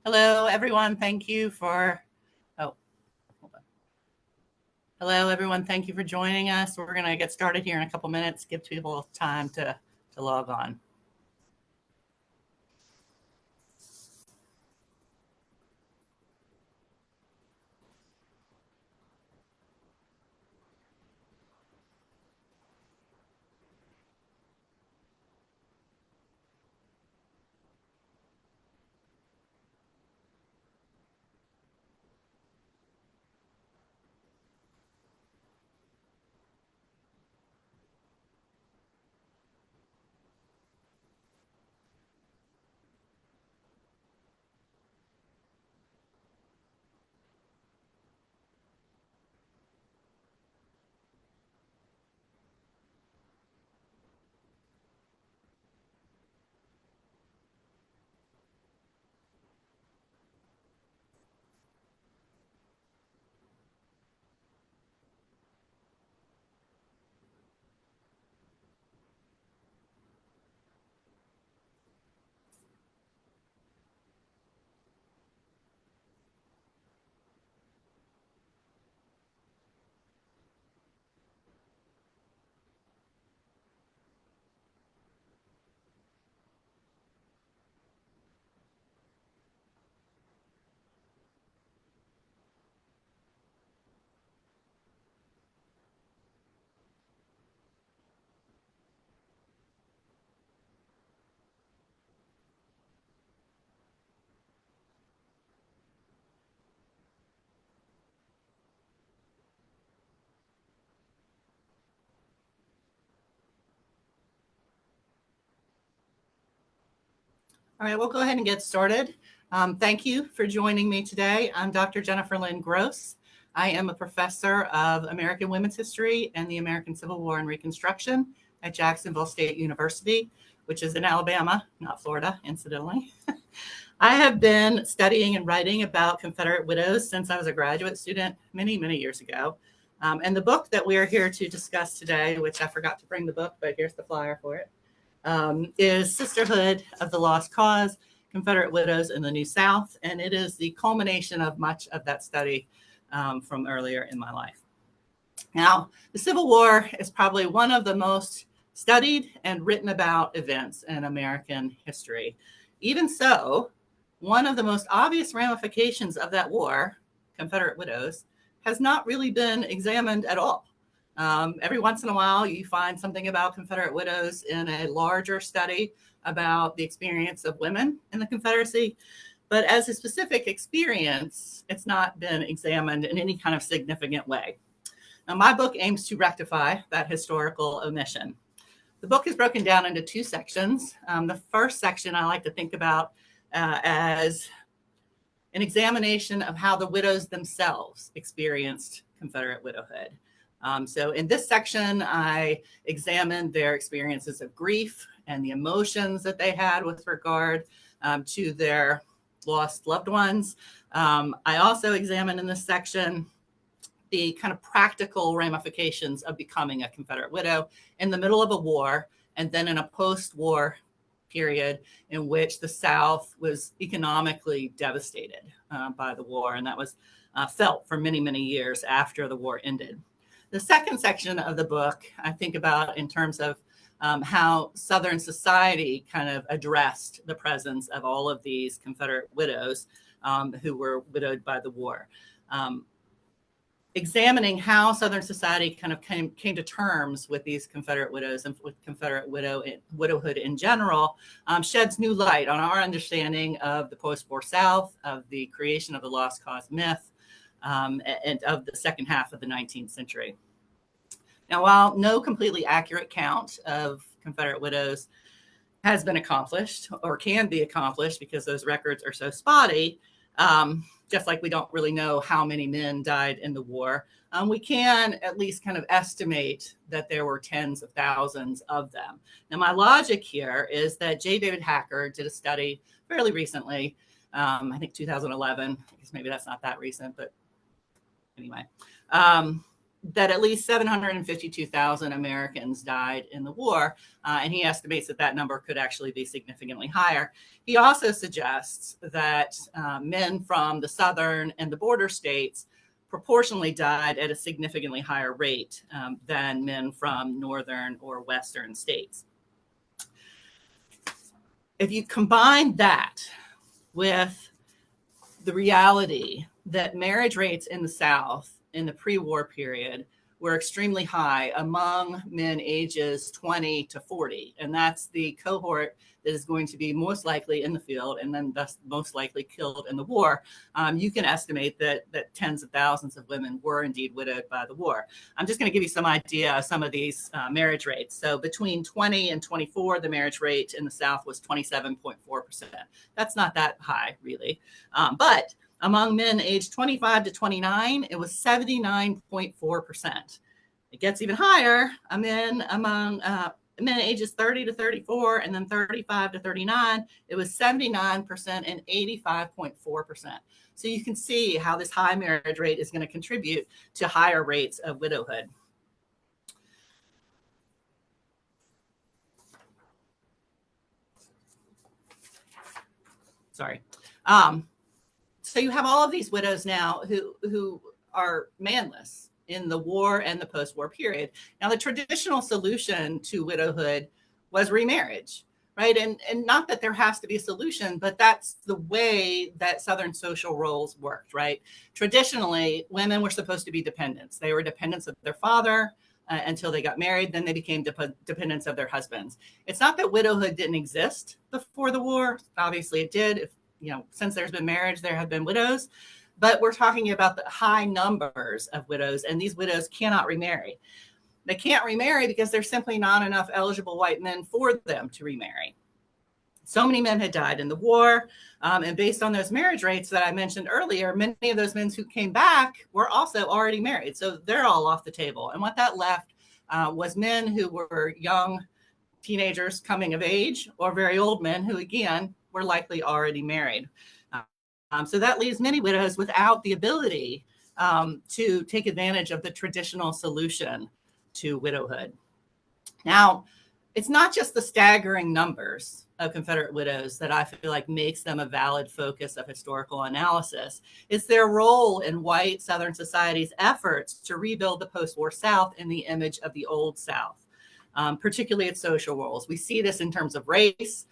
Hello, everyone. Thank you for, hold on. Hello, everyone. Thank you for joining us. We're going to get started here in a couple minutes, give people time to log on. All right, we'll go ahead and get started. Thank you for joining me today. I'm Dr. Jennifer Lynn Gross. I am a professor of American Women's History and the American Civil War and Reconstruction at Jacksonville State University, which is in Alabama, not Florida, incidentally. I have been studying and writing about Confederate widows since I was a graduate student many, many years ago. And the book that we are here to discuss today, which I forgot to bring the book, but here's the flyer for it, is Sisterhood of the Lost Cause, Confederate Widows in the New South. And it is the culmination of much of that study from earlier in my life. Now, the Civil War is probably one of the most studied and written about events in American history. Even so, one of the most obvious ramifications of that war, Confederate widows, has not really been examined at all. Every once in a while, you find something about Confederate widows in a larger study about the experience of women in the Confederacy. But as a specific experience, it's not been examined in any kind of significant way. Now, my book aims to rectify that historical omission. The book is broken down into two sections. The first section I like to think about as an examination of how the widows themselves experienced Confederate widowhood. So in this section, I examined their experiences of grief and the emotions that they had with regard to their lost loved ones. I also examined in this section the kind of practical ramifications of becoming a Confederate widow in the middle of a war and then in a post-war period in which the South was economically devastated by the war. And that was felt for many, many years after the war ended. The second section of the book, I think about in terms of how Southern society kind of addressed the presence of all of these Confederate widows who were widowed by the war. Examining how Southern society kind of came to terms with these Confederate widows and with Confederate widowhood in general sheds new light on our understanding of the post-war South, of the creation of the lost cause myth, and of the second half of the 19th century. Now, while no completely accurate count of Confederate widows has been accomplished or can be accomplished because those records are so spotty, just like we don't really know how many men died in the war, we can at least kind of estimate that there were tens of thousands of them. Now, my logic here is that J. David Hacker did a study fairly recently, I think 2011, I guess maybe that's not that recent, but anyway, that at least 752,000 Americans died in the war, and he estimates that that number could actually be significantly higher. He also suggests that men from the southern and the border states proportionally died at a significantly higher rate than men from northern or western states. If you combine that with the reality that marriage rates in the South in the pre-war period were extremely high among men ages 20 to 40. And that's the cohort that is going to be most likely in the field and then thus most likely killed in the war. You can estimate that tens of thousands of women were indeed widowed by the war. I'm just going to give you some idea of some of these marriage rates. So between 20 and 24, the marriage rate in the South was 27.4%. That's not that high, really. But among men aged 25 to 29, it was 79.4%. It gets even higher among men ages 30 to 34 and then 35 to 39. It was 79% and 85.4%. So you can see how this high marriage rate is going to contribute to higher rates of widowhood. Sorry. So you have all of these widows now who are manless in the war and the post-war period. Now, the traditional solution to widowhood was remarriage, right? And not that there has to be a solution, but that's the way that Southern social roles worked, right? Traditionally, women were supposed to be dependents. They were dependents of their father until they got married. Then they became dependents of their husbands. It's not that widowhood didn't exist before the war. Obviously, it did. Since there's been marriage, there have been widows. But we're talking about the high numbers of widows, and these widows cannot remarry. They can't remarry because there's simply not enough eligible white men for them to remarry. So many men had died in the war, and based on those marriage rates that I mentioned earlier, many of those men who came back were also already married. So they're all off the table. And what that left was men who were young teenagers coming of age, or very old men who, again, were likely already married. So that leaves many widows without the ability to take advantage of the traditional solution to widowhood. Now, it's not just the staggering numbers of Confederate widows that I feel like makes them a valid focus of historical analysis. It's their role in white Southern society's efforts to rebuild the post-war South in the image of the old South, particularly its social roles. We see this in terms of race,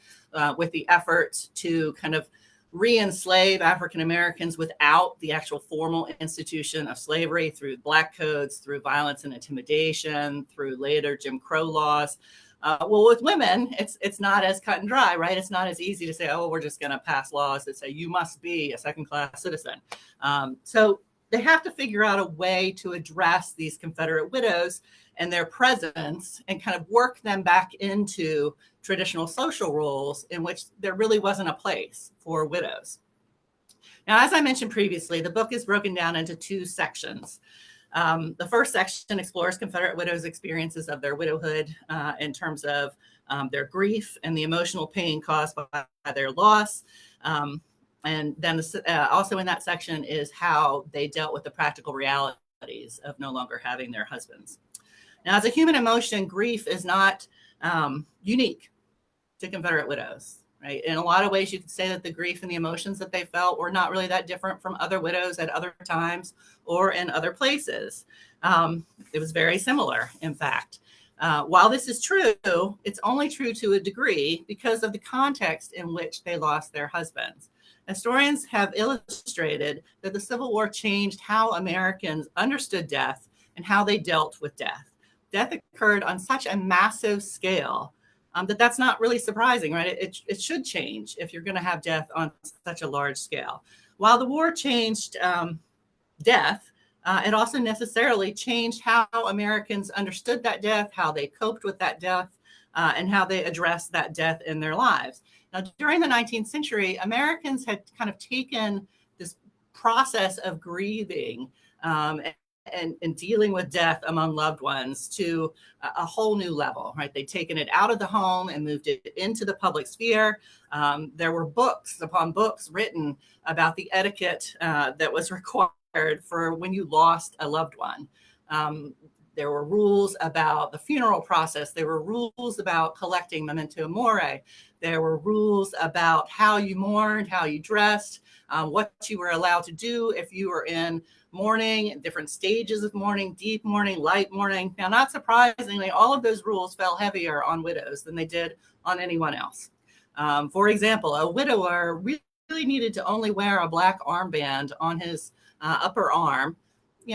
with the effort to kind of re-enslave African Americans without the actual formal institution of slavery, through black codes, through violence and intimidation, through later Jim Crow laws. Well, with women, it's not as cut and dry, right? It's not as easy to say, oh, we're just going to pass laws that say you must be a second-class citizen. So they have to figure out a way to address these Confederate widows and their presence and kind of work them back into traditional social roles in which there really wasn't a place for widows. Now, as I mentioned previously, the book is broken down into two sections. The first section explores Confederate widows' experiences of their widowhood in terms of their grief and the emotional pain caused by their loss. And then also in that section is how they dealt with the practical realities of no longer having their husbands. Now, as a human emotion, grief is not unique to Confederate widows, right? In a lot of ways, you could say that the grief and the emotions that they felt were not really that different from other widows at other times or in other places. It was very similar, in fact. While this is true, it's only true to a degree because of the context in which they lost their husbands. Historians have illustrated that the Civil War changed how Americans understood death and how they dealt with death. Death occurred on such a massive scale that's not really surprising, right? It should change if you're going to have death on such a large scale. While the war changed death, it also necessarily changed how Americans understood that death, how they coped with that death, and how they addressed that death in their lives. Now, during the 19th century, Americans had kind of taken this process of grieving and dealing with death among loved ones to a whole new level, right? They'd taken it out of the home and moved it into the public sphere. There were books upon books written about the etiquette that was required for when you lost a loved one. There were rules about the funeral process. There were rules about collecting memento mori. There were rules about how you mourned, how you dressed, what you were allowed to do if you were in mourning, different stages of mourning, deep mourning, light mourning. Now, not surprisingly, all of those rules fell heavier on widows than they did on anyone else. For example, a widower really needed to only wear a black armband on his upper arm,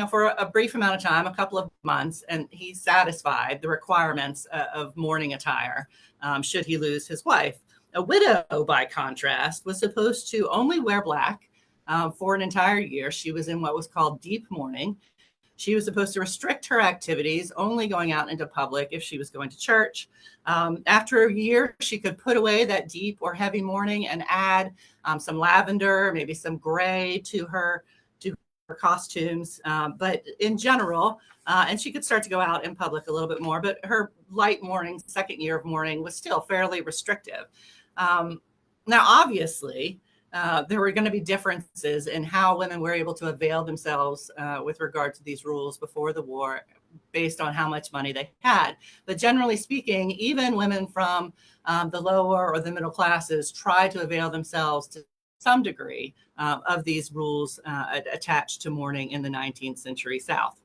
for a brief amount of time, a couple of months, and he satisfied the requirements of mourning attire should he lose his wife. A widow, by contrast, was supposed to only wear black for an entire year. She was in what was called deep mourning. She was supposed to restrict her activities, only going out into public if she was going to church. After a year, she could put away that deep or heavy mourning and add some lavender, maybe some gray to her costumes. But in general, and she could start to go out in public a little bit more, but her light mourning, second year of mourning, was still fairly restrictive. Now, obviously, there were going to be differences in how women were able to avail themselves with regard to these rules before the war, based on how much money they had. But generally speaking, even women from the lower or the middle classes tried to avail themselves to some degree of these rules attached to mourning in the 19th century South.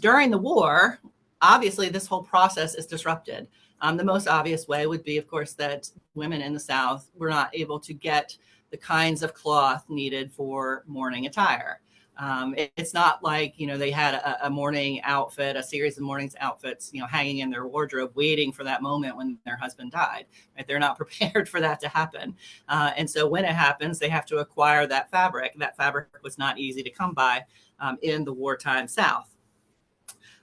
During the war, obviously, this whole process is disrupted. The most obvious way would be, of course, that women in the South were not able to get the kinds of cloth needed for mourning attire. It's not like, they had a mourning outfit, a series of mourning outfits, hanging in their wardrobe, waiting for that moment when their husband died. Right? They're not prepared for that to happen. And so when it happens, they have to acquire that fabric. That fabric was not easy to come by in the wartime South.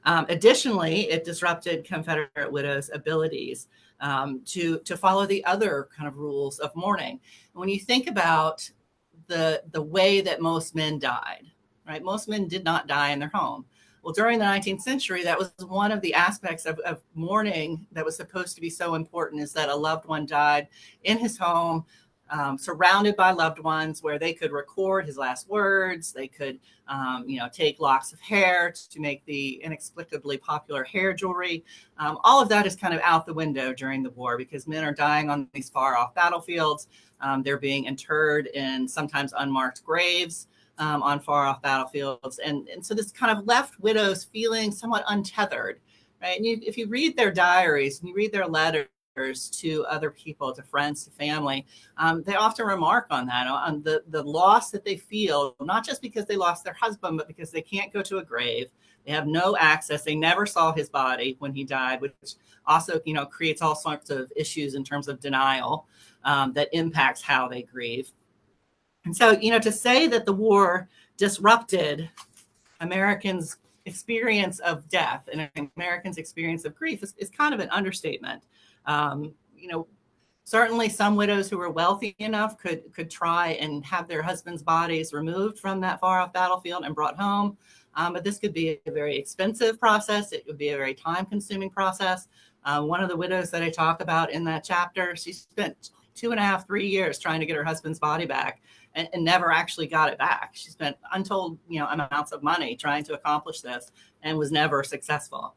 Additionally, it disrupted Confederate widows' abilities to follow the other kind of rules of mourning. When you think about the way that most men died, right? Most men did not die in their home. Well, during the 19th century, that was one of the aspects of mourning that was supposed to be so important, is that a loved one died in his home, surrounded by loved ones, where they could record his last words. They could, take locks of hair to make the inexplicably popular hair jewelry. All of that is kind of out the window during the war, because men are dying on these far off battlefields. They're being interred in sometimes unmarked graves on far off battlefields. And so this kind of left widows feeling somewhat untethered, right? And if you read their diaries and you read their letters to other people, to friends, to family, they often remark on that, on the loss that they feel, not just because they lost their husband, but because they can't go to a grave. They have no access. They never saw his body when he died, which also, creates all sorts of issues in terms of denial that impacts how they grieve. And so, to say that the war disrupted Americans' experience of death and Americans' experience of grief is kind of an understatement. Certainly some widows who were wealthy enough could try and have their husbands' bodies removed from that far off battlefield and brought home. But this could be a very expensive process. It would be a very time-consuming process. One of the widows that I talk about in that chapter, she spent 2.5, 3 years trying to get her husband's body back and never actually got it back. She spent untold, amounts of money trying to accomplish this and was never successful.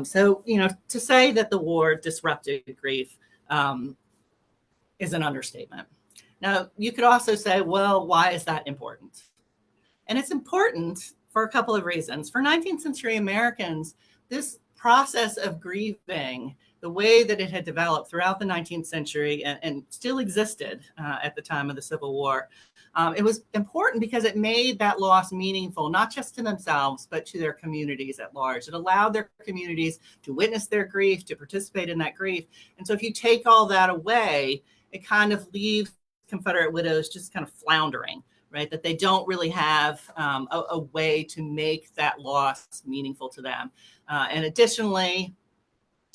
So, to say that the war disrupted grief is an understatement. Now, you could also say, well, why is that important? And it's important for a couple of reasons. For 19th century Americans, this process of grieving, the way that it had developed throughout the 19th century and still existed at the time of the Civil War, it was important because it made that loss meaningful, not just to themselves, but to their communities at large. It allowed their communities to witness their grief, to participate in that grief. And so if you take all that away, it kind of leaves Confederate widows just kind of floundering, right? That they don't really have a way to make that loss meaningful to them. And additionally,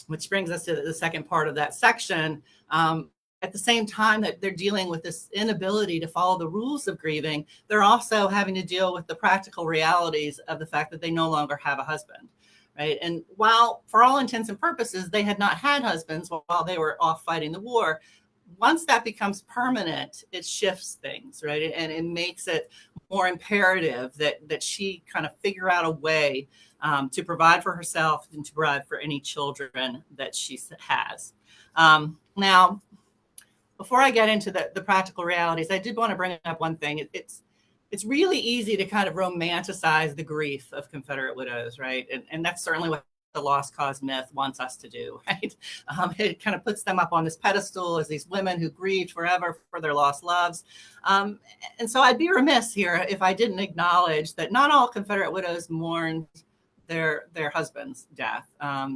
which brings us to the second part of that section, at the same time that they're dealing with this inability to follow the rules of grieving, they're also having to deal with the practical realities of the fact that they no longer have a husband, right? And while for all intents and purposes, they had not had husbands while they were off fighting the war, once that becomes permanent, it shifts things, right? And it makes it more imperative that she kind of figure out a way to provide for herself and to provide for any children that she has. Now, before I get into the practical realities, I did want to bring up one thing. It's really easy to kind of romanticize the grief of Confederate widows, right? And that's certainly what the lost cause myth wants us to do, right? It kind of puts them up on this pedestal as these women who grieved forever for their lost loves. And so I'd be remiss here if I didn't acknowledge that not all Confederate widows mourned their husband's death.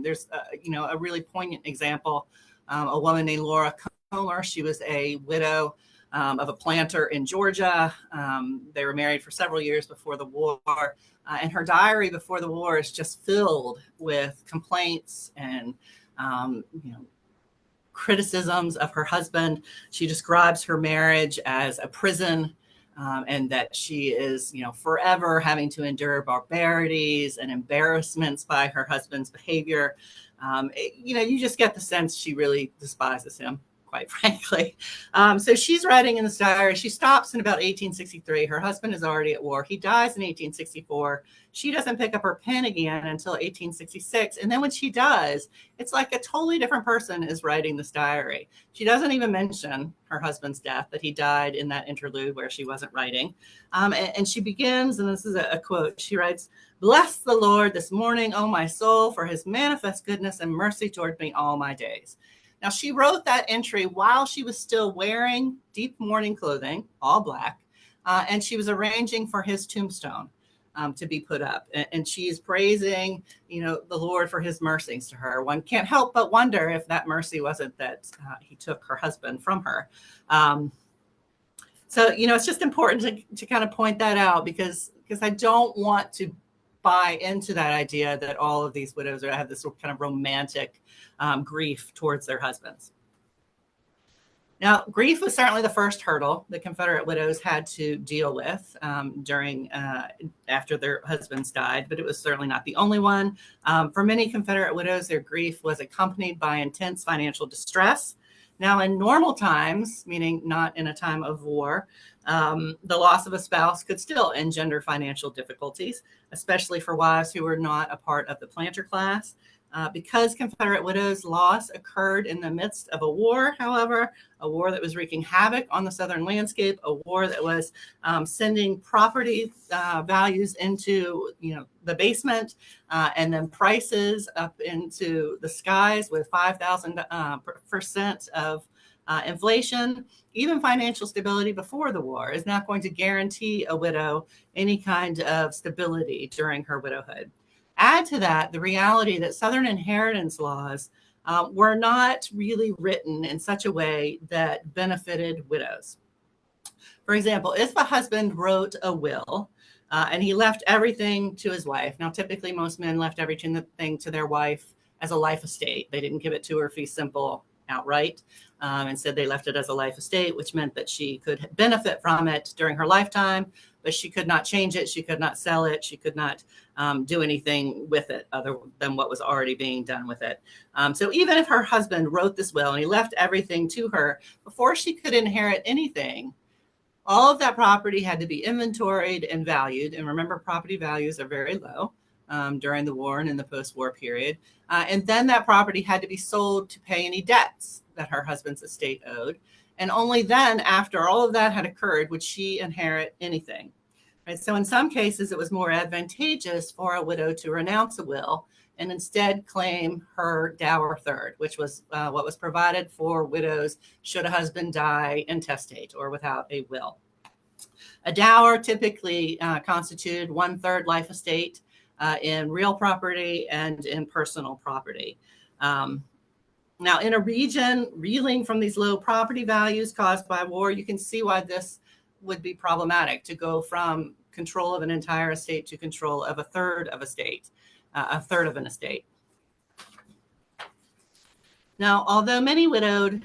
There's a really poignant example. A woman named Laura Comer. She was a widow of a planter in Georgia. They were married for several years before the war. And her diary before the war is just filled with complaints and criticisms of her husband. She describes her marriage as a prison, and that she is, forever having to endure barbarities and embarrassments by her husband's behavior. You just get the sense she really despises him, quite frankly. So she's writing in this diary. She stops in about 1863. Her husband is already at war. He dies in 1864. She doesn't pick up her pen again until 1866. And then when she does, it's like a totally different person is writing this diary. She doesn't even mention her husband's death, that he died in that interlude where she wasn't writing. And she begins, and this is a quote. She writes, "Bless the Lord this morning, O my soul, for his manifest goodness and mercy toward me all my days." Now, she wrote that entry while she was still wearing deep mourning clothing, all black, and she was arranging for his tombstone to be put up. And she's praising, the Lord for his mercies to her. One can't help but wonder if that mercy wasn't that he took her husband from her. So, it's just important to kind of point that out because I don't want to buy into that idea that all of these widows have this kind of romantic grief towards their husbands. Now, grief was certainly the first hurdle the Confederate widows had to deal with after their husbands died, but it was certainly not the only one. For many Confederate widows, their grief was accompanied by intense financial distress. Now, in normal times, meaning not in a time of war, the loss of a spouse could still engender financial difficulties, especially for wives who were not a part of the planter class. Because Confederate widows' loss occurred in the midst of a war, however, a war that was wreaking havoc on the Southern landscape, a war that was sending property values into the basement, and then prices up into the skies with 5,000% of inflation. Even financial stability before the war is not going to guarantee a widow any kind of stability during her widowhood. Add to that the reality that Southern inheritance laws were not really written in such a way that benefited widows. For example, if a husband wrote a will and he left everything to his wife, now typically most men left everything to their wife as a life estate. They didn't give it to her fee simple outright. Instead, they left it as a life estate, which meant that she could benefit from it during her lifetime, but she could not change it. She could not sell it. She could not do anything with it other than what was already being done with it. So even if her husband wrote this will and he left everything to her, before she could inherit anything, all of that property had to be inventoried and valued. And remember, property values are very low during the war and in the post-war period. And then that property had to be sold to pay any debts that her husband's estate owed. And only then, after all of that had occurred, would she inherit anything. Right? So in some cases, it was more advantageous for a widow to renounce a will and instead claim her dower third, which was what was provided for widows should a husband die intestate or without a will. A dower typically constituted 1/3 life estate in real property and in personal property. Now, in a region reeling from these low property values caused by war, you can see why this would be problematic to go from control of an entire estate to control of a third of an estate. Now, although many widowed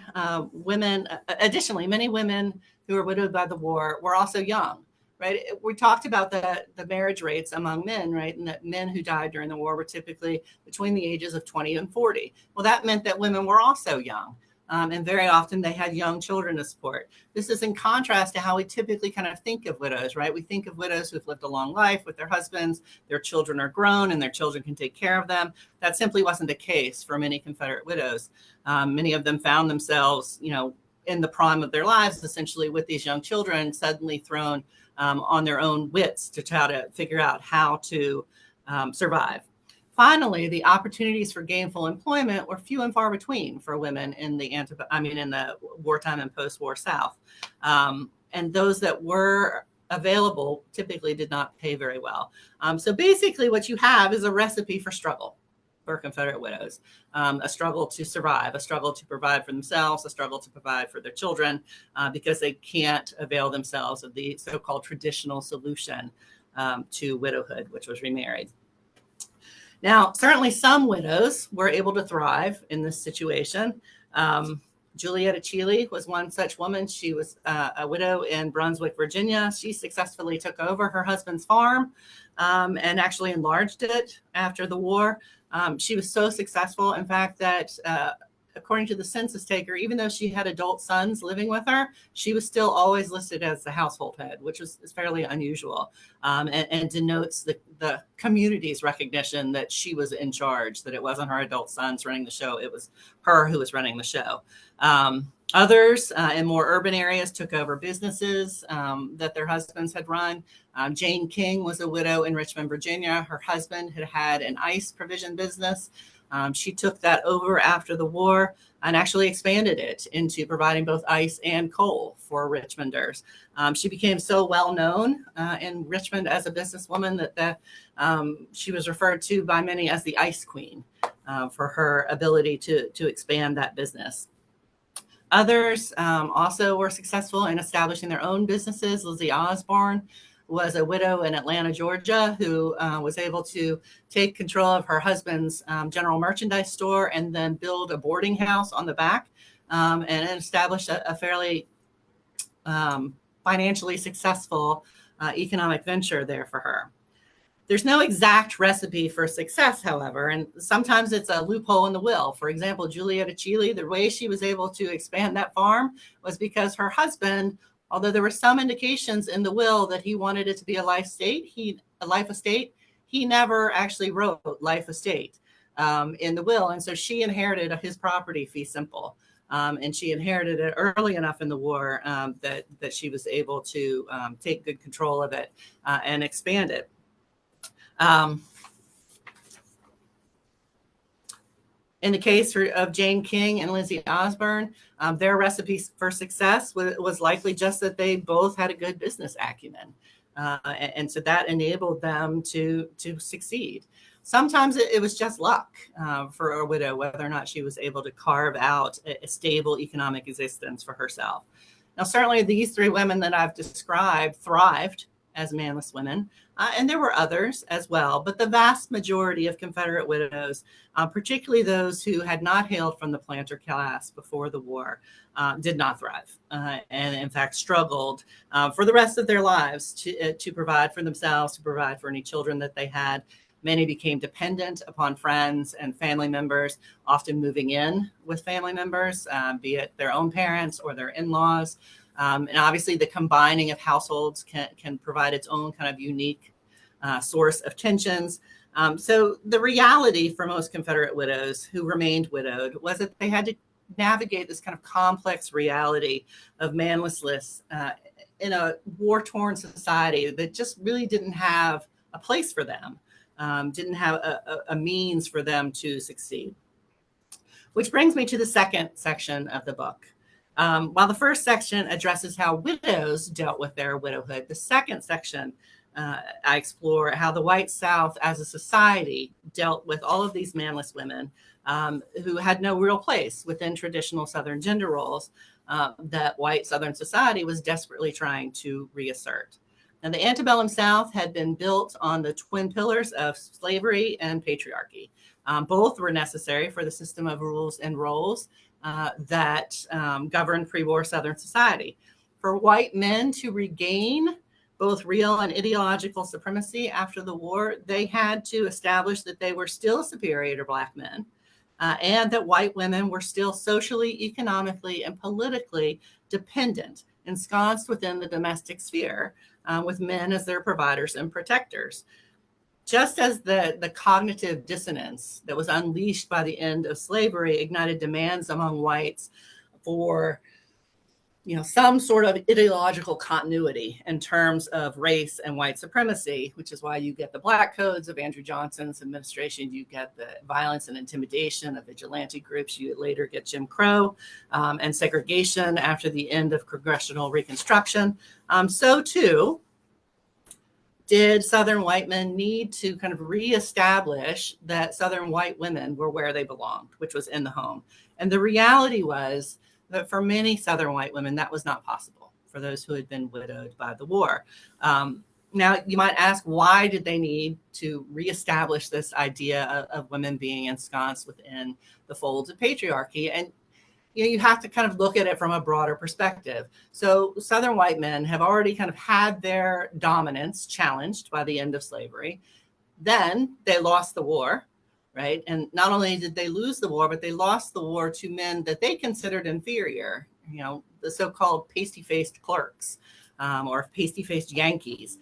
women, additionally, many women who were widowed by the war were also young, right? We talked about the marriage rates among men, right? And that men who died during the war were typically between the ages of 20 and 40. Well, that meant that women were also young. And very often they had young children to support. This is in contrast to how we typically kind of think of widows, right? We think of widows who've lived a long life with their husbands, their children are grown, and their children can take care of them. That simply wasn't the case for many Confederate widows. Many of them found themselves, in the prime of their lives, essentially with these young children suddenly thrown on their own wits to try to figure out how to survive. Finally, the opportunities for gainful employment were few and far between for women in the wartime and post-war South. And those that were available typically did not pay very well. So basically what you have is a recipe for struggle for Confederate widows, a struggle to survive, a struggle to provide for themselves, a struggle to provide for their children, because they can't avail themselves of the so-called traditional solution to widowhood, which was remarried. Now, certainly some widows were able to thrive in this situation. Julietta Cheeley was one such woman. She was a widow in Brunswick, Virginia. She successfully took over her husband's farm and actually enlarged it after the war. She was so successful, in fact, that according to the census taker, even though she had adult sons living with her, she was still always listed as the household head, which is fairly unusual, and denotes the community's recognition that she was in charge, that it wasn't her adult sons running the show, it was her who was running the show. Others in more urban areas took over businesses that their husbands had run. Jane King was a widow in Richmond, Virginia. Her husband had had an ice provision business. She took that over after the war and actually expanded it into providing both ice and coal for Richmonders. She became so well known in Richmond as a businesswoman that she was referred to by many as the Ice Queen for her ability to expand that business. Others also were successful in establishing their own businesses. Lizzie Osborne was a widow in Atlanta, Georgia, who was able to take control of her husband's general merchandise store and then build a boarding house on the back and establish a fairly financially successful economic venture there for her. There's no exact recipe for success, however, and sometimes it's a loophole in the will. For example, Julietta Cheeley, the way she was able to expand that farm was because her husband, although there were some indications in the will that he wanted it to be a life estate, he never actually wrote life estate in the will. And so she inherited his property fee simple. And she inherited it early enough in the war that she was able to take good control of it and expand it. In the case of Jane King and Lizzie Osborne, their recipe for success was likely just that they both had a good business acumen. And so that enabled them to succeed. Sometimes it was just luck for a widow, whether or not she was able to carve out a stable economic existence for herself. Now, certainly these three women that I've described thrived as manless women, and there were others as well, but the vast majority of Confederate widows, particularly those who had not hailed from the planter class before the war, did not thrive, and in fact struggled for the rest of their lives to provide for themselves, to provide for any children that they had. Many became dependent upon friends and family members, often moving in with family members, be it their own parents or their in-laws. And obviously the combining of households can provide its own kind of unique source of tensions. So the reality for most Confederate widows who remained widowed was that they had to navigate this kind of complex reality of manlessness in a war-torn society that just really didn't have a place for them, didn't have a means for them to succeed. Which brings me to the second section of the book. While the first section addresses how widows dealt with their widowhood, the second section, I explore how the white South as a society dealt with all of these manless women who had no real place within traditional Southern gender roles that white Southern society was desperately trying to reassert. Now, the antebellum South had been built on the twin pillars of slavery and patriarchy. Both were necessary for the system of rules and roles that governed pre-war Southern society. For white men to regain both real and ideological supremacy after the war, they had to establish that they were still superior to Black men, and that white women were still socially, economically, and politically dependent, ensconced within the domestic sphere, with men as their providers and protectors. Just as the cognitive dissonance that was unleashed by the end of slavery ignited demands among whites for some sort of ideological continuity in terms of race and white supremacy, which is why you get the Black Codes of Andrew Johnson's administration. You get the violence and intimidation of vigilante groups. You later get Jim Crow and segregation after the end of Congressional Reconstruction. So too did Southern white men need to kind of reestablish that Southern white women were where they belonged, which was in the home. And the reality was that for many Southern white women, that was not possible for those who had been widowed by the war. Now, you might ask, why did they need to reestablish this idea of women being ensconced within the folds of patriarchy? And you have to kind of look at it from a broader perspective. So Southern white men have already kind of had their dominance challenged by the end of slavery. Then they lost the war, right? And not only did they lose the war, but they lost the war to men that they considered inferior, the so-called pasty-faced clerks or pasty-faced Yankees.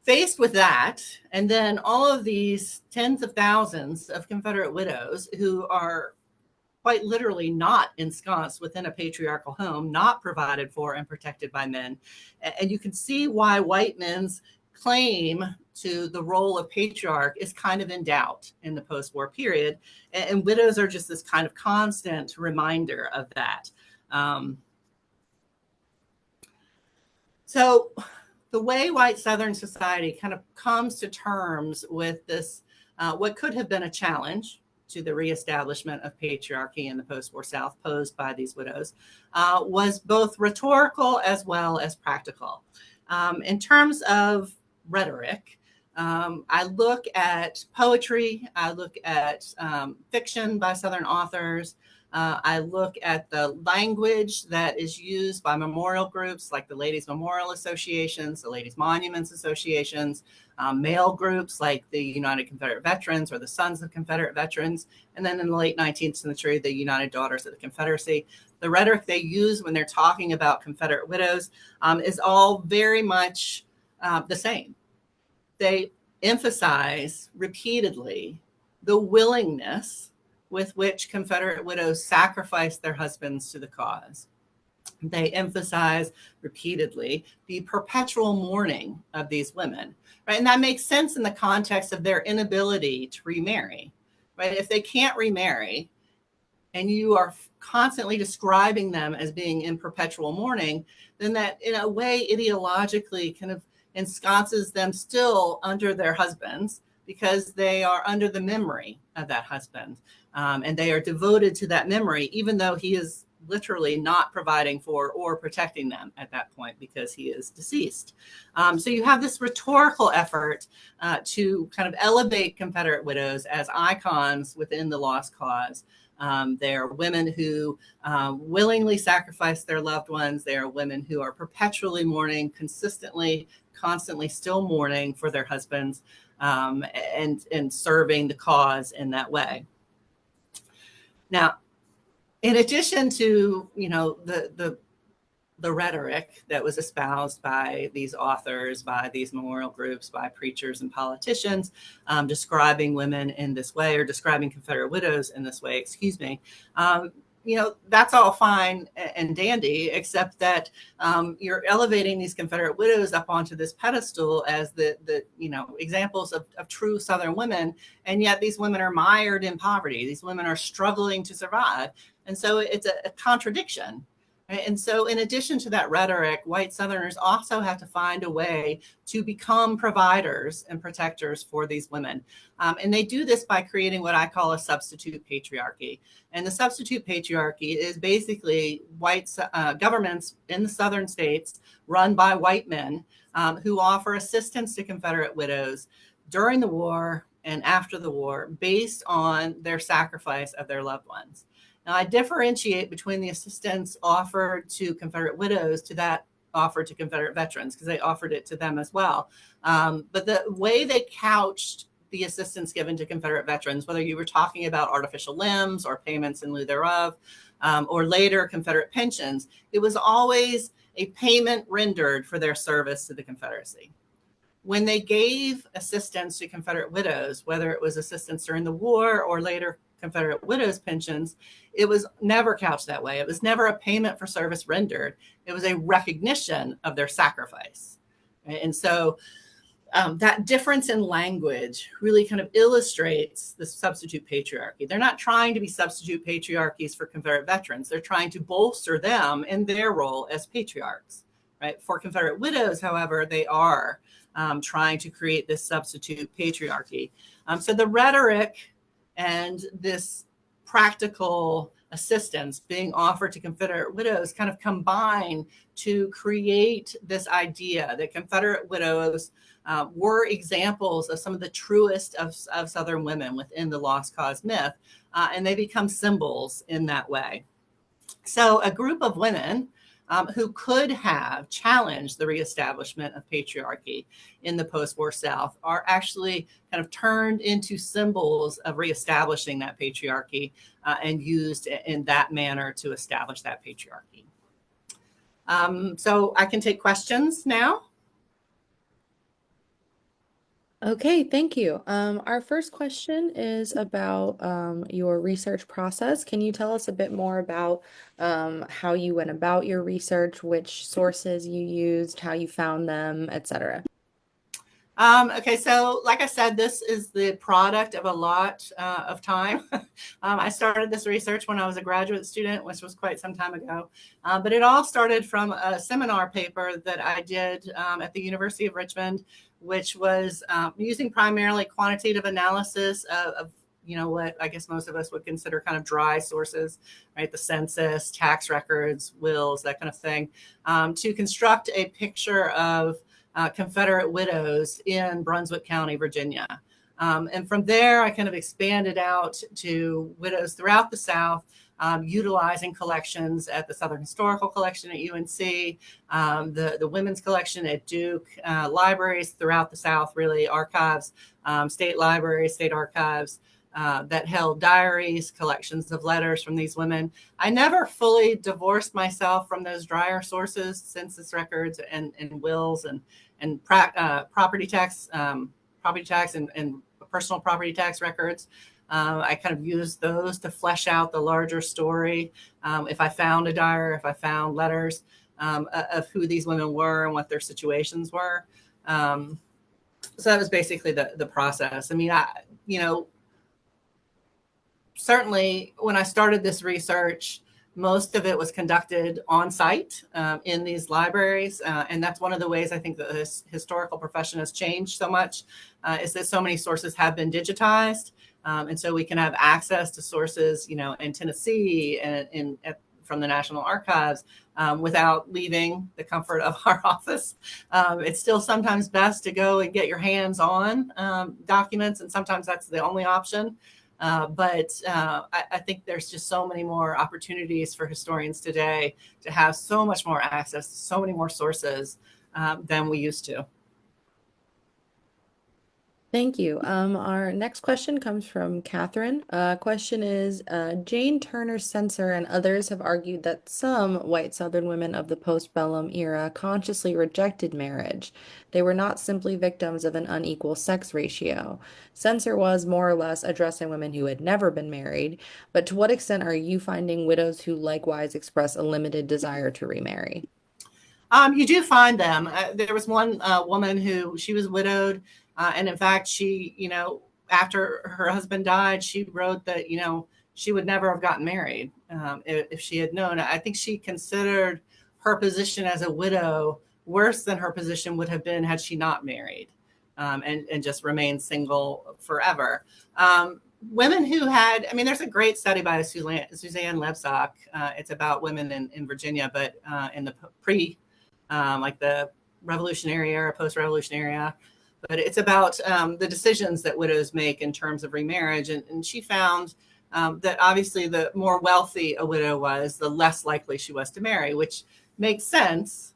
Faced with that, and then all of these tens of thousands of Confederate widows who are quite literally not ensconced within a patriarchal home, not provided for and protected by men. And you can see why white men's claim to the role of patriarch is kind of in doubt in the post-war period. And widows are just this kind of constant reminder of that. So the way white Southern society kind of comes to terms with this, what could have been a challenge to the reestablishment of patriarchy in the post-war South posed by these widows, was both rhetorical as well as practical. In terms of rhetoric, I look at poetry, I look at fiction by Southern authors, I look at the language that is used by memorial groups like the Ladies Memorial Associations, the Ladies Monuments Associations, male groups like the United Confederate Veterans or the Sons of Confederate Veterans, and then in the late 19th century, the United Daughters of the Confederacy. The rhetoric they use when they're talking about Confederate widows is all very much the same. They emphasize repeatedly the willingness with which Confederate widows sacrificed their husbands to the cause. They emphasize repeatedly the perpetual mourning of these women, right? And that makes sense in the context of their inability to remarry, right? If they can't remarry and you are constantly describing them as being in perpetual mourning, then that in a way ideologically kind of ensconces them still under their husbands because they are under the memory of that husband. And they are devoted to that memory, even though he is literally not providing for or protecting them at that point because he is deceased. So you have this rhetorical effort to kind of elevate Confederate widows as icons within the lost cause. They are women who willingly sacrifice their loved ones. They are women who are perpetually mourning, consistently, constantly still mourning for their husbands and serving the cause in that way. Now, in addition to, the rhetoric that was espoused by these authors, by these memorial groups, by preachers and politicians, describing women in this way or describing Confederate widows in this way, that's all fine and dandy, except that you're elevating these Confederate widows up onto this pedestal as the examples of true Southern women. And yet these women are mired in poverty. These women are struggling to survive. And so it's a contradiction. Right? And so in addition to that rhetoric, white Southerners also have to find a way to become providers and protectors for these women. And they do this by creating what I call a substitute patriarchy. And the substitute patriarchy is basically white governments in the Southern states run by white men who offer assistance to Confederate widows during the war and after the war based on their sacrifice of their loved ones. Now, I differentiate between the assistance offered to Confederate widows to that offered to Confederate veterans because they offered it to them as well. But the way they couched the assistance given to Confederate veterans, whether you were talking about artificial limbs or payments in lieu thereof, or later Confederate pensions, it was always a payment rendered for their service to the Confederacy. When they gave assistance to Confederate widows, whether it was assistance during the war or later Confederate widows' pensions, it was never couched that way. It was never a payment for service rendered. It was a recognition of their sacrifice. And so that difference in language really kind of illustrates the substitute patriarchy. They're not trying to be substitute patriarchies for Confederate veterans. They're trying to bolster them in their role as patriarchs, right? For Confederate widows, however, they are trying to create this substitute patriarchy. So the rhetoric and this practical assistance being offered to Confederate widows kind of combine to create this idea that Confederate widows were examples of some of the truest of Southern women within the lost cause myth, and they become symbols in that way. So a group of women who could have challenged the reestablishment of patriarchy in the post-war South are actually kind of turned into symbols of reestablishing that patriarchy and used in that manner to establish that patriarchy. So I can take questions now. Okay, thank you. Our first question is about your research process. Can you tell us a bit more about how you went about your research, which sources you used, how you found them, etc.? Okay, so like I said, this is the product of a lot of time. I started this research when I was a graduate student, which was quite some time ago. But it all started from a seminar paper that I did at the University of Richmond, which was using primarily quantitative analysis of what I guess most of us would consider kind of dry sources, right? The census, tax records, wills, that kind of thing, to construct a picture of Confederate widows in Brunswick County, Virginia. And from there, I kind of expanded out to widows throughout the South, utilizing collections at the Southern Historical Collection at UNC, the Women's Collection at Duke, libraries throughout the South, really, archives, state libraries, state archives, that held diaries, collections of letters from these women. I never fully divorced myself from those drier sources, census records and wills and property tax and personal property tax records. I kind of used those to flesh out the larger story. If I found a diary, if I found letters of who these women were and what their situations were. So that was basically the process. I mean, certainly when I started this research, most of it was conducted on site in these libraries. And that's one of the ways I think the historical profession has changed so much, is that so many sources have been digitized. And so we can have access to sources, in Tennessee and from the National Archives without leaving the comfort of our office. It's still sometimes best to go and get your hands on documents, and sometimes that's the only option. But I think there's just so many more opportunities for historians today to have so much more access to so many more sources than we used to. Thank you. Our next question comes from Catherine. Question is, Jane Turner Censor and others have argued that some white Southern women of the postbellum era consciously rejected marriage. They were not simply victims of an unequal sex ratio. Censor was more or less addressing women who had never been married, but to what extent are you finding widows who likewise express a limited desire to remarry? You do find them. There was one woman who she was widowed. And in fact, she, after her husband died, she wrote that, she would never have gotten married if she had known. I think she considered her position as a widow worse than her position would have been had she not married and just remained single forever. Women who had, there's a great study by Suzanne Lebsock. It's about women in Virginia, but in the like the Revolutionary era, post-Revolutionary era. But it's about the decisions that widows make in terms of remarriage. And she found that obviously the more wealthy a widow was, the less likely she was to marry, which makes sense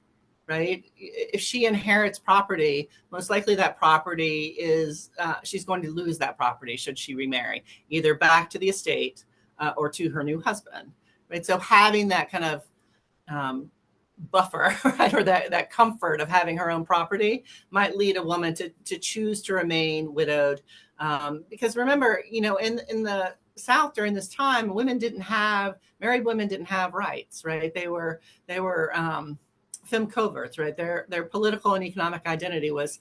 right? If she inherits property, most likely that property is, she's going to lose that property should she remarry, either back to the estate or to her new husband, right? So having that kind of buffer, right, or that comfort of having her own property might lead a woman to choose to remain widowed. Because remember, in the South during this time, married women didn't have rights, right? They were femme coverts, right? Their political and economic identity was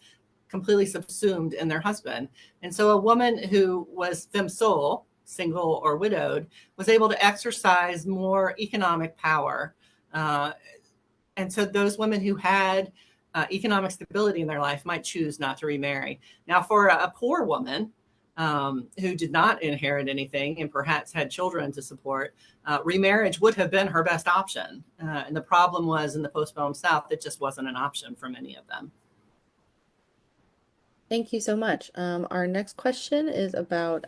completely subsumed in their husband. And so a woman who was femme sole, single or widowed, was able to exercise more economic power. And so those women who had economic stability in their life might choose not to remarry. Now, for a poor woman who did not inherit anything and perhaps had children to support, remarriage would have been her best option. And the problem was in the postbellum South, it just wasn't an option for many of them. Thank you so much. Our next question is about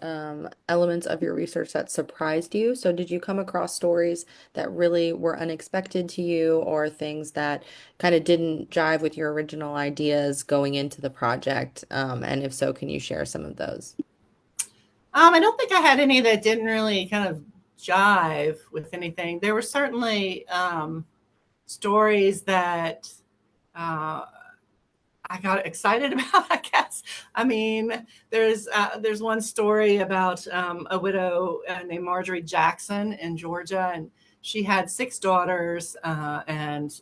elements of your research that surprised you. So, did you come across stories that really were unexpected to you, or things that kind of didn't jive with your original ideas going into the project? And if so, can you share some of those? I don't think I had any that didn't really kind of jive with anything. There were certainly stories that I got excited about, I guess. I mean, there's one story about a widow named Marjorie Jackson in Georgia, and she had 6 daughters, and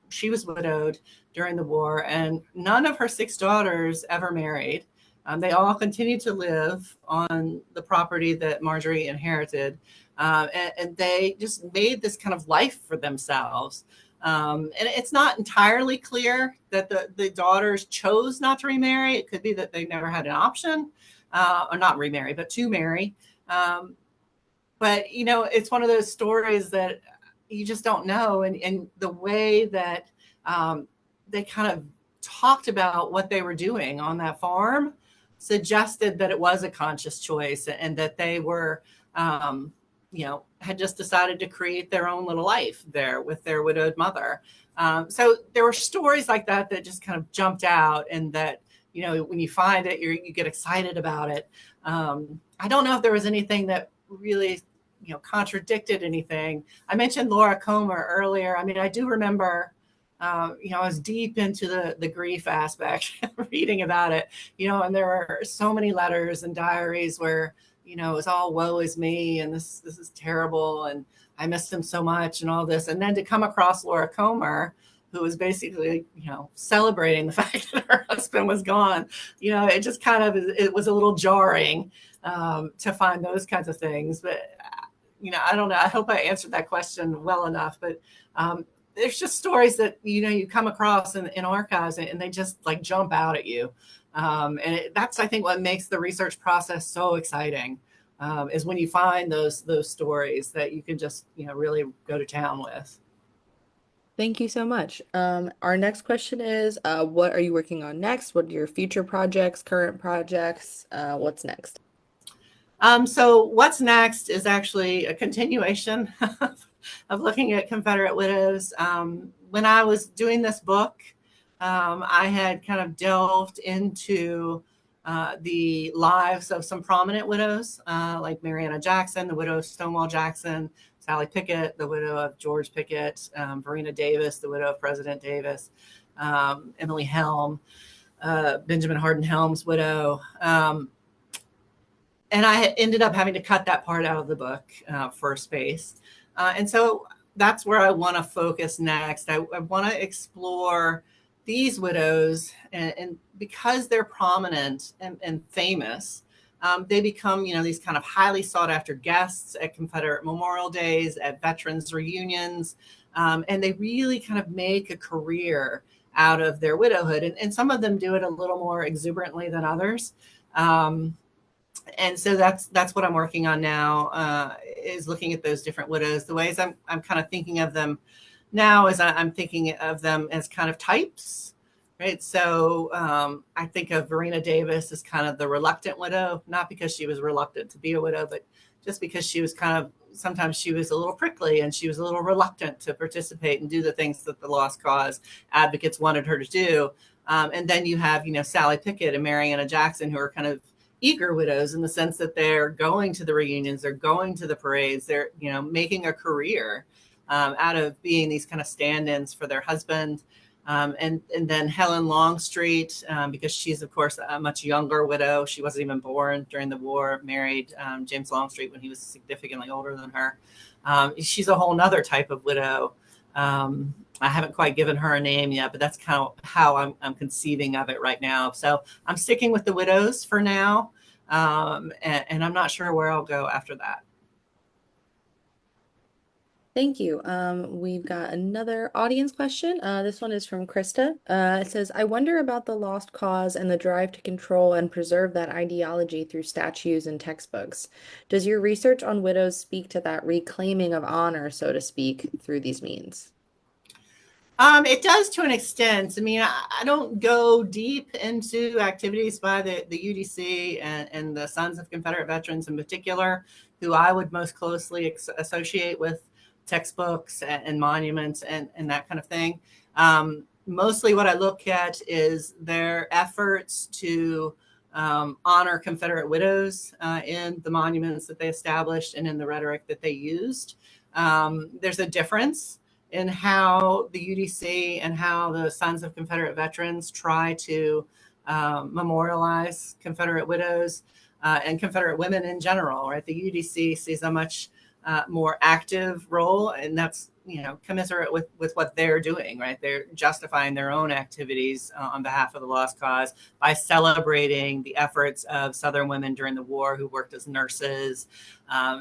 she was widowed during the war, and none of her 6 daughters ever married. They all continued to live on the property that Marjorie inherited, and they just made this kind of life for themselves. And it's not entirely clear that the daughters chose not to remarry. It could be that they never had an option, or not remarry, but to marry. But, it's one of those stories that you just don't know. And the way that they kind of talked about what they were doing on that farm suggested that it was a conscious choice and that they were, had just decided to create their own little life there with their widowed mother. So there were stories like that that just kind of jumped out, and that, when you find it, you get excited about it. I don't know if there was anything that really, contradicted anything. I mentioned Laura Comer earlier. I mean, I do remember, I was deep into the grief aspect, reading about it, and there were so many letters and diaries where, it was all woe is me, and this is terrible, and I missed him so much, and all this. And then to come across Laura Comer, who was basically, celebrating the fact that her husband was gone, it just kind of, it was a little jarring to find those kinds of things. But, I don't know. I hope I answered that question well enough. But there's just stories that, you come across in archives, and they just like jump out at you. And that's, I think, what makes the research process so exciting, is when you find those stories that you can just, really go to town with. Thank you so much. Our next question is, what are you working on next? What are your future projects, current projects? What's next? So what's next is actually a continuation of looking at Confederate widows. When I was doing this book, I had kind of delved into the lives of some prominent widows, like Marietta Jackson, the widow of Stonewall Jackson, Sally Pickett, the widow of George Pickett, Verena Davis, the widow of President Davis, Emily Helm, Benjamin Hardin Helm's widow. And I ended up having to cut that part out of the book for space. And so that's where I want to focus next. I want to explore these widows, and because they're prominent and famous, they become, these kind of highly sought after guests at Confederate Memorial Days, at veterans reunions, and they really kind of make a career out of their widowhood. And some of them do it a little more exuberantly than others. And so that's what I'm working on now, is looking at those different widows. The ways I'm kind of thinking of them now is I'm thinking of them as kind of types, right? So I think of Verena Davis as kind of the reluctant widow, not because she was reluctant to be a widow, but just because she was kind of sometimes she was a little prickly and she was a little reluctant to participate and do the things that the Lost Cause advocates wanted her to do. And then you have, Sally Pickett and Mariana Jackson, who are kind of eager widows in the sense that they're going to the reunions, they're going to the parades, they're, making a career out of being these kind of stand-ins for their husband. And then Helen Longstreet, because she's, of course, a much younger widow. She wasn't even born during the war, married James Longstreet when he was significantly older than her. She's a whole nother type of widow. I haven't quite given her a name yet, but that's kind of how I'm conceiving of it right now. So I'm sticking with the widows for now, and I'm not sure where I'll go after that. Thank you. We've got another audience question. This one is from Krista. It says, I wonder about the lost cause and the drive to control and preserve that ideology through statues and textbooks. Does your research on widows speak to that reclaiming of honor, so to speak, through these means? It does to an extent. I mean, I don't go deep into activities by the UDC and the Sons of Confederate Veterans in particular, who I would most closely associate with textbooks and monuments and that kind of thing. Mostly what I look at is their efforts to honor Confederate widows in the monuments that they established and in the rhetoric that they used. There's a difference in how the UDC and how the Sons of Confederate Veterans try to memorialize Confederate widows and Confederate women in general, right? The UDC sees a much more active role, and that's, commensurate with what they're doing, right? They're justifying their own activities on behalf of the Lost Cause by celebrating the efforts of Southern women during the war who worked as nurses,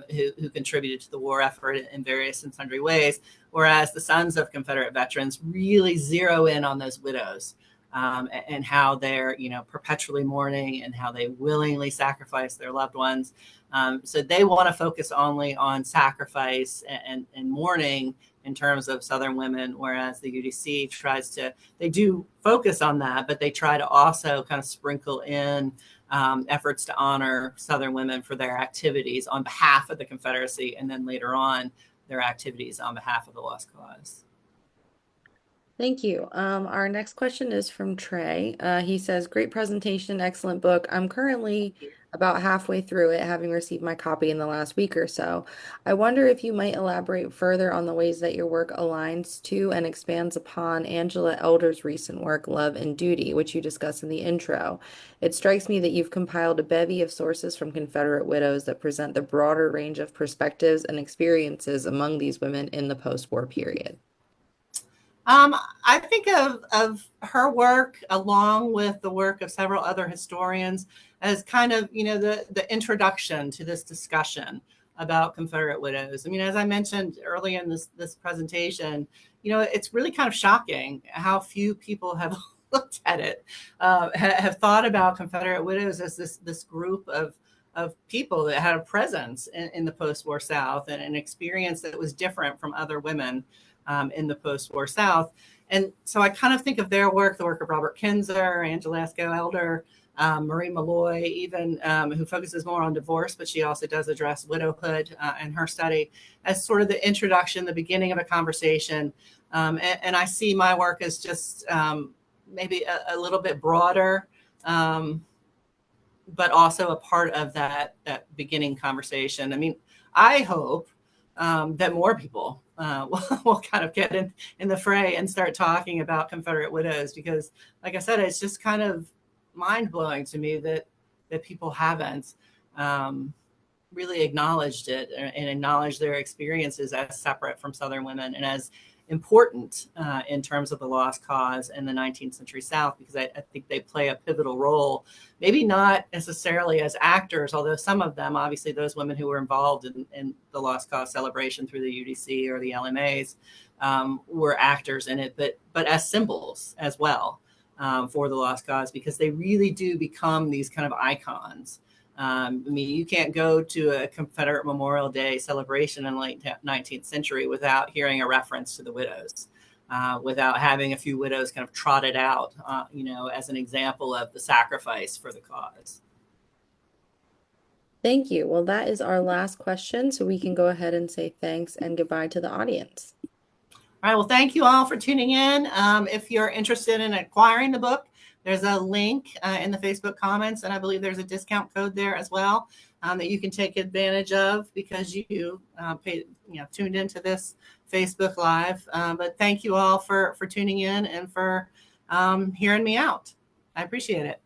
who contributed to the war effort in various and sundry ways. Whereas the Sons of Confederate Veterans really zero in on those widows and how they're, perpetually mourning and how they willingly sacrifice their loved ones. So they want to focus only on sacrifice and mourning in terms of Southern women, whereas the UDC they do focus on that, but they try to also kind of sprinkle in efforts to honor Southern women for their activities on behalf of the Confederacy, and then later on, their activities on behalf of the Lost Cause. Thank you. Our next question is from Trey. He says, great presentation, excellent book. I'm currently about halfway through it, having received my copy in the last week or so. I wonder if you might elaborate further on the ways that your work aligns to and expands upon Angela Elder's recent work, Love and Duty, which you discuss in the intro. It strikes me that you've compiled a bevy of sources from Confederate widows that present the broader range of perspectives and experiences among these women in the post-war period. I think of her work along with the work of several other historians as kind of, the introduction to this discussion about Confederate widows. I mean, as I mentioned early in this presentation, it's really kind of shocking how few people have looked at it, have thought about Confederate widows as this group of people that had a presence in the post-war South and an experience that was different from other women in the post-war South. And so I kind of think of their work, the work of Robert Kinzer, Angela Elder, Marie Malloy, even who focuses more on divorce, but she also does address widowhood in her study as sort of the introduction, the beginning of a conversation. And I see my work as just maybe a little bit broader, but also a part of that beginning conversation. I mean, I hope that more people will kind of get in the fray and start talking about Confederate widows, because, like I said, it's just kind of mind blowing to me that people haven't really acknowledged it and acknowledged their experiences as separate from Southern women and as important in terms of the Lost Cause in the 19th century South, because I think they play a pivotal role, maybe not necessarily as actors, although some of them, obviously those women who were involved in the Lost Cause celebration through the UDC or the LMAs were actors in it, but as symbols as well for the Lost Cause, because they really do become these kind of icons. I mean, you can't go to a Confederate Memorial Day celebration in the late 19th century without hearing a reference to the widows, without having a few widows kind of trotted out, as an example of the sacrifice for the cause. Thank you. Well, that is our last question, so we can go ahead and say thanks and goodbye to the audience. All right. Well, thank you all for tuning in. If you're interested in acquiring the book, there's a link in the Facebook comments, and I believe there's a discount code there as well that you can take advantage of because you tuned into this Facebook Live. But thank you all for tuning in and for hearing me out. I appreciate it.